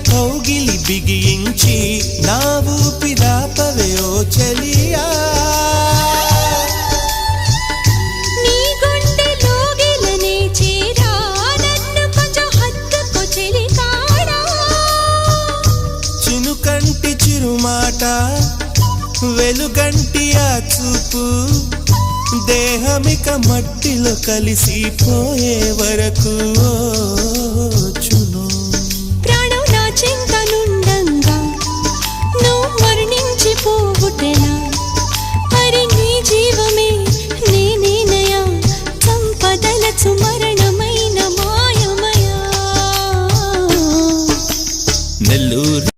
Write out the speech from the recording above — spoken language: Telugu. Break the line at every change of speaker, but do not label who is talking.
కౌగిలి బిగించి నా ఊపిరాపవే ఓ చెలియా
నీ గుండెలో గిలనే చేరా నన్ను కొంచెం హత్తుకో చెలికాడా
చినుకంటి చిరుమాట వెలుగంటి ఆ చూపు దేహమిక మట్టిలో కలిసిపోయే వరకు చును
ప్రాణం నా చింతనుండంగా నువ్వు మరణించిపోవుటెలా మరి నీ జీవమే నేనేనయా సంపదలచు మరణమైన మాయమయా
నెల్లూరు